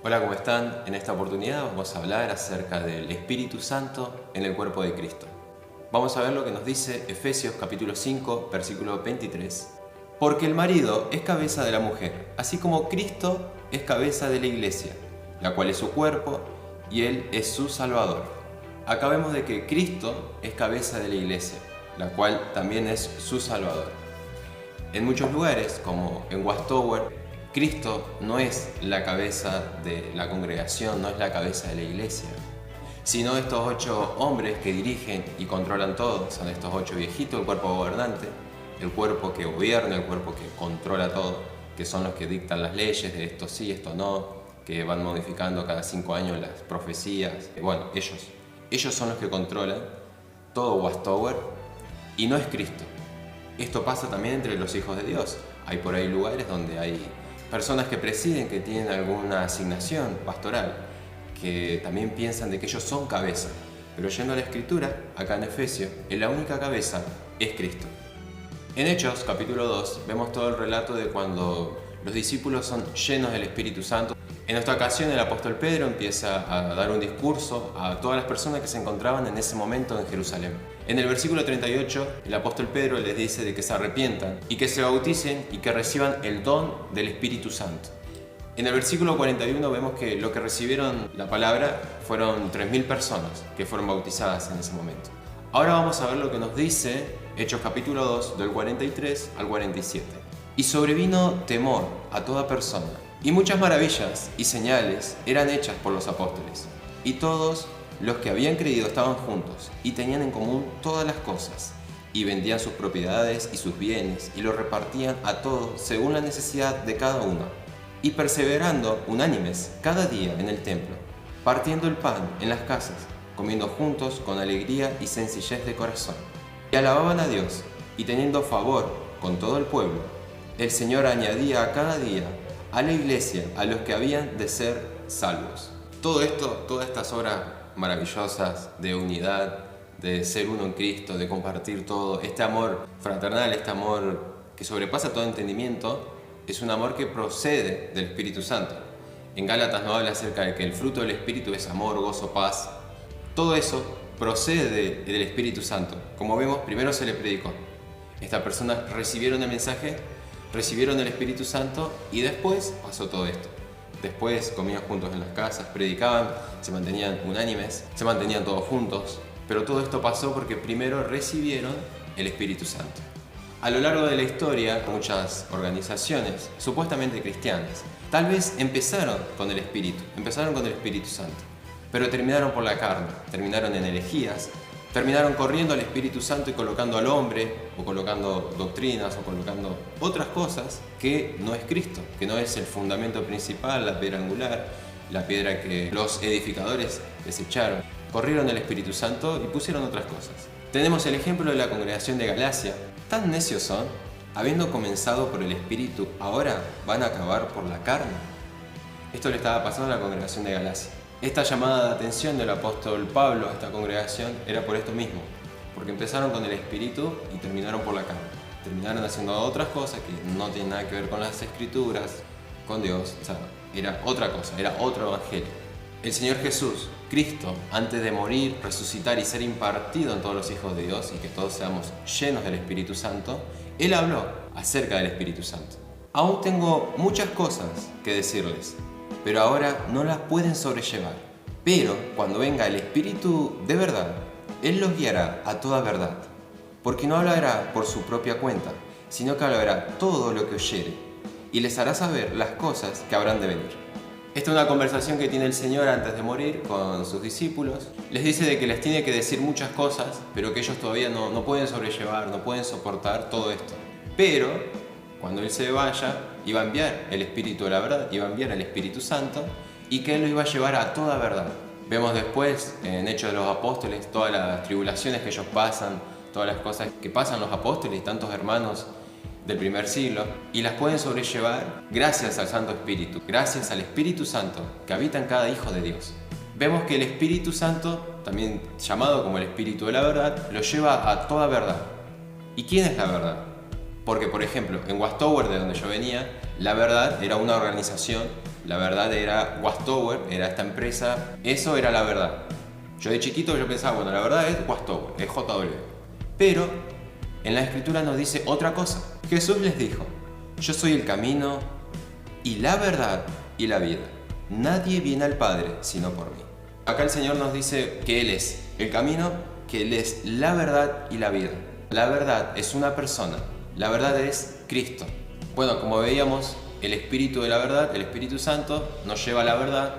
Hola, ¿cómo están? En esta oportunidad vamos a hablar acerca del Espíritu Santo en el cuerpo de Cristo. Vamos a ver lo que nos dice Efesios capítulo 5, versículo 23. Porque el marido es cabeza de la mujer, así como Cristo es cabeza de la iglesia, la cual es su cuerpo y Él es su Salvador. Acá vemos de que Cristo es cabeza de la iglesia, la cual también es su Salvador. En muchos lugares, como en Westover, Cristo no es la cabeza de la congregación, no es la cabeza de la iglesia, sino estos 8 hombres que dirigen y controlan todo. Son estos 8 viejitos, el cuerpo gobernante, el cuerpo que gobierna, el cuerpo que controla todo, que son los que dictan las leyes de esto sí, esto no, que van modificando cada 5 años las profecías. Bueno, ellos son los que controlan todo Westover y no es Cristo. Esto pasa también entre los hijos de Dios. Hay por ahí lugares donde hay personas que presiden, que tienen alguna asignación pastoral, que también piensan de que ellos son cabeza. Pero yendo a la Escritura, acá en Efesios, la única cabeza es Cristo. En Hechos, capítulo 2, vemos todo el relato de cuando los discípulos son llenos del Espíritu Santo. En esta ocasión el apóstol Pedro empieza a dar un discurso a todas las personas que se encontraban en ese momento en Jerusalén. En el versículo 38, el apóstol Pedro les dice de que se arrepientan y que se bauticen y que reciban el don del Espíritu Santo. En el versículo 41 vemos que lo que recibieron la palabra fueron 3.000 personas que fueron bautizadas en ese momento. Ahora vamos a ver lo que nos dice Hechos capítulo 2 del 43 al 47. Y sobrevino temor a toda persona, y muchas maravillas y señales eran hechas por los apóstoles, y todos los que habían creído estaban juntos y tenían en común todas las cosas, y vendían sus propiedades y sus bienes y los repartían a todos según la necesidad de cada uno, y perseverando unánimes cada día en el templo, partiendo el pan en las casas, comiendo juntos con alegría y sencillez de corazón, y alababan a Dios, y teniendo favor con todo el pueblo, el Señor añadía a cada día a la iglesia a los que habían de ser salvos. Todo esto, todas estas obras maravillosas de unidad, de ser uno en Cristo, de compartir todo, este amor fraternal, este amor que sobrepasa todo entendimiento, es un amor que procede del Espíritu Santo. En Gálatas nos habla acerca de que el fruto del Espíritu es amor, gozo, paz. Todo eso procede del Espíritu Santo. Como vemos, primero se le predicó. Estas personas recibieron el mensaje, recibieron el Espíritu Santo y después pasó todo esto. Después comían juntos en las casas, predicaban, se mantenían unánimes, se mantenían todos juntos. Pero todo esto pasó porque primero recibieron el Espíritu Santo. A lo largo de la historia, muchas organizaciones, supuestamente cristianas, tal vez empezaron con el Espíritu Santo, pero terminaron por la carne, terminaron en herejías, terminaron corriendo al Espíritu Santo y colocando al hombre, o colocando doctrinas, o colocando otras cosas que no es Cristo, que no es el fundamento principal, la piedra angular, la piedra que los edificadores desecharon. Corrieron el Espíritu Santo y pusieron otras cosas. Tenemos el ejemplo de la congregación de Galacia. Tan necios son, habiendo comenzado por el Espíritu, ahora van a acabar por la carne. Esto le estaba pasando a la congregación de Galacia. Esta llamada de atención del apóstol Pablo a esta congregación era por esto mismo, porque empezaron con el Espíritu y terminaron por la carne. Terminaron haciendo otras cosas que no tienen nada que ver con las Escrituras, con Dios, o sea, era otra cosa, era otro evangelio. El Señor Jesús, Cristo, antes de morir, resucitar y ser impartido en todos los hijos de Dios y que todos seamos llenos del Espíritu Santo, Él habló acerca del Espíritu Santo. Aún tengo muchas cosas que decirles, pero ahora no las pueden sobrellevar. Pero cuando venga el Espíritu de verdad, Él los guiará a toda verdad, porque no hablará por su propia cuenta, sino que hablará todo lo que oyere, y les hará saber las cosas que habrán de venir. Esta es una conversación que tiene el Señor antes de morir con sus discípulos. Les dice de que les tiene que decir muchas cosas, pero que ellos todavía no pueden sobrellevar, no pueden soportar todo esto. Pero cuando Él se vaya, iba a enviar el Espíritu de la verdad, iba a enviar el Espíritu Santo, y que Él lo iba a llevar a toda verdad. Vemos después, en Hechos de los Apóstoles, todas las tribulaciones que ellos pasan, todas las cosas que pasan los apóstoles y tantos hermanos del primer siglo, y las pueden sobrellevar gracias al Santo Espíritu, gracias al Espíritu Santo que habita en cada hijo de Dios. Vemos que el Espíritu Santo, también llamado como el Espíritu de la verdad, lo lleva a toda verdad. ¿Y quién es la verdad? Porque, por ejemplo, en Westover, de donde yo venía, la verdad era una organización La verdad era Watchtower, era esta empresa, eso era la verdad. Yo de chiquito yo pensaba, bueno, la verdad es Watchtower, es JW. Pero en la escritura nos dice otra cosa. Jesús les dijo, yo soy el camino y la verdad y la vida. Nadie viene al Padre sino por mí. Acá el Señor nos dice que Él es el camino, que Él es la verdad y la vida. La verdad es una persona, la verdad es Cristo. Bueno, como veíamos, el Espíritu de la verdad, el Espíritu Santo, nos lleva a la verdad,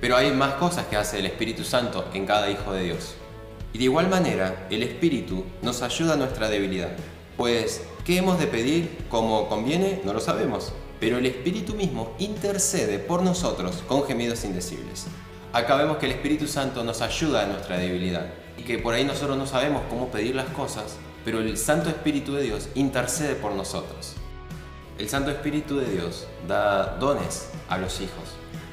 pero hay más cosas que hace el Espíritu Santo en cada hijo de Dios. Y de igual manera, el Espíritu nos ayuda a nuestra debilidad. Pues, ¿qué hemos de pedir como conviene? No lo sabemos. Pero el Espíritu mismo intercede por nosotros con gemidos indecibles. Acá vemos que el Espíritu Santo nos ayuda a nuestra debilidad. Y que por ahí nosotros no sabemos cómo pedir las cosas, pero el Santo Espíritu de Dios intercede por nosotros. El Santo Espíritu de Dios da dones a los hijos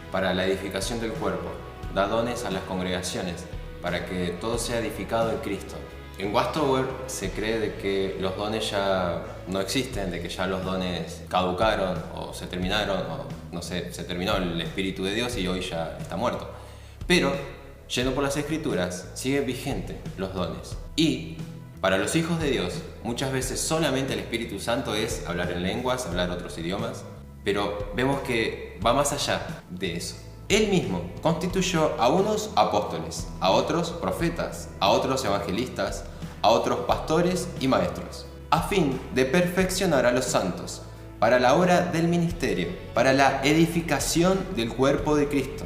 para la edificación del cuerpo. Da dones a las congregaciones para que todo sea edificado en Cristo. En Watchtower se cree de que los dones ya no existen, de que ya los dones caducaron o se terminaron, o no sé, se terminó el Espíritu de Dios y hoy ya está muerto. Pero, yendo por las Escrituras, sigue vigente los dones. Y para los hijos de Dios, muchas veces solamente el Espíritu Santo es hablar en lenguas, hablar otros idiomas, pero vemos que va más allá de eso. Él mismo constituyó a unos apóstoles, a otros profetas, a otros evangelistas, a otros pastores y maestros, a fin de perfeccionar a los santos para la obra del ministerio, para la edificación del cuerpo de Cristo.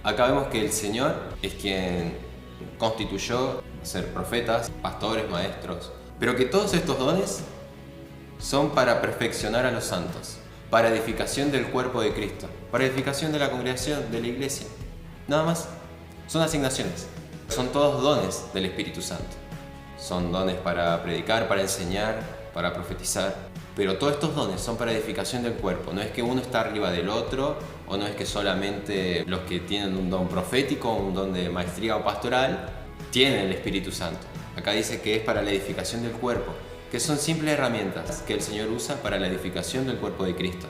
Acá vemos que el Señor es quien constituyó ser profetas, pastores, maestros, pero que todos estos dones son para perfeccionar a los santos, para edificación del cuerpo de Cristo, para edificación de la congregación, de la iglesia. Nada más. Son asignaciones. Son todos dones del Espíritu Santo. Son dones para predicar, para enseñar, para profetizar. Pero todos estos dones son para edificación del cuerpo. No es que uno está arriba del otro, o no es que solamente los que tienen un don profético, un don de maestría o pastoral, tienen el Espíritu Santo. Acá dice que es para la edificación del cuerpo, que son simples herramientas que el Señor usa para la edificación del cuerpo de Cristo.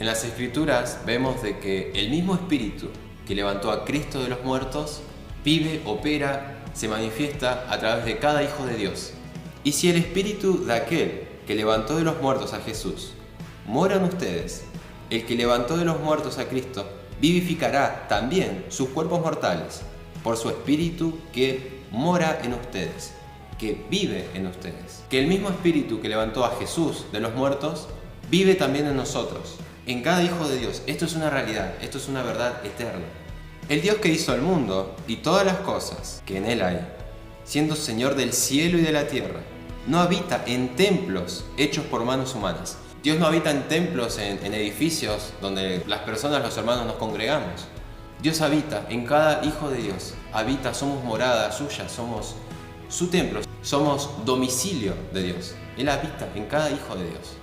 En las Escrituras vemos de que el mismo Espíritu que levantó a Cristo de los muertos vive, opera, se manifiesta a través de cada hijo de Dios. Y si el Espíritu de aquel que levantó de los muertos a Jesús mora en ustedes, el que levantó de los muertos a Cristo vivificará también sus cuerpos mortales por su Espíritu que mora en ustedes, que vive en ustedes. Que el mismo Espíritu que levantó a Jesús de los muertos vive también en nosotros, en cada hijo de Dios. Esto es una realidad, esto es una verdad eterna. El Dios que hizo el mundo y todas las cosas que en él hay, siendo Señor del cielo y de la tierra, no habita en templos hechos por manos humanas. Dios no habita en templos, en edificios donde las personas, los hermanos, nos congregamos. Dios habita en cada hijo de Dios. Habita, somos morada suya, somos su templo, somos domicilio de Dios. Él habita en cada hijo de Dios.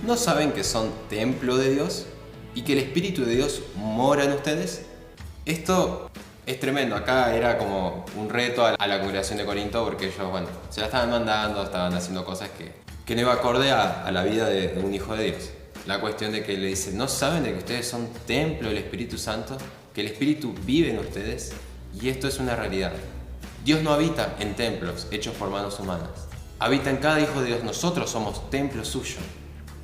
¿No saben que son templo de Dios y que el Espíritu de Dios mora en ustedes? Esto es tremendo. Acá era como un reto a la congregación de Corinto porque ellos, bueno, se la estaban mandando, estaban haciendo cosas que no iba acorde a la vida de un hijo de Dios. La cuestión de que le dice, ¿no saben de que ustedes son templo del Espíritu Santo? Que el Espíritu vive en ustedes. Y esto es una realidad. Dios no habita en templos hechos por manos humanas. Habita en cada hijo de Dios. Nosotros somos templo suyo.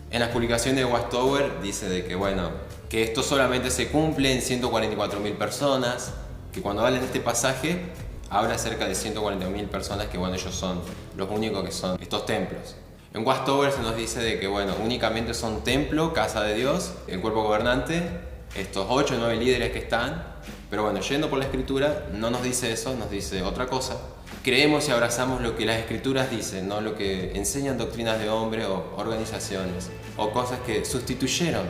En las publicaciones de Watchtower dice de que, bueno, que esto solamente se cumple en 144.000 personas, que cuando habla de este pasaje habla acerca de 140.000 personas que, bueno, ellos son los únicos que son estos templos. En Watchtower se nos dice de que, bueno, únicamente son templo, casa de Dios, el cuerpo gobernante, estos 8 o 9 líderes que están, pero bueno, yendo por la Escritura no nos dice eso, nos dice otra cosa. Creemos y abrazamos lo que las Escrituras dicen, no lo que enseñan doctrinas de hombre o organizaciones, o cosas que sustituyeron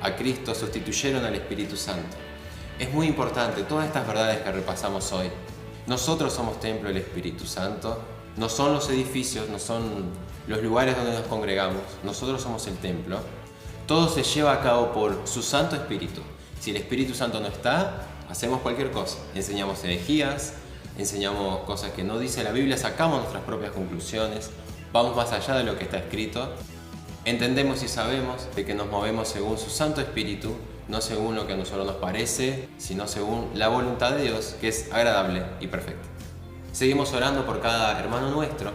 a Cristo, sustituyeron al Espíritu Santo. Es muy importante todas estas verdades que repasamos hoy. Nosotros somos templo del Espíritu Santo, no son los edificios, no son los lugares donde nos congregamos, nosotros somos el templo. Todo se lleva a cabo por su Santo Espíritu. Si el Espíritu Santo no está, hacemos cualquier cosa. Enseñamos herejías, enseñamos cosas que no dice la Biblia, sacamos nuestras propias conclusiones, vamos más allá de lo que está escrito. Entendemos y sabemos de que nos movemos según su Santo Espíritu no según lo que a nosotros nos parece, sino según la voluntad de Dios, que es agradable y perfecta. Seguimos orando por cada hermano nuestro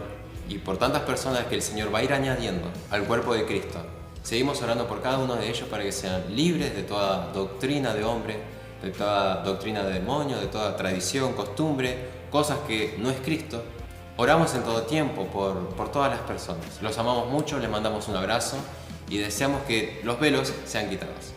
y por tantas personas que el Señor va a ir añadiendo al cuerpo de Cristo. Seguimos orando por cada uno de ellos para que sean libres de toda doctrina de hombre, de toda doctrina de demonio, de toda tradición, costumbre, cosas que no es Cristo. Oramos en todo tiempo por todas las personas. Los amamos mucho, les mandamos un abrazo y deseamos que los velos sean quitados.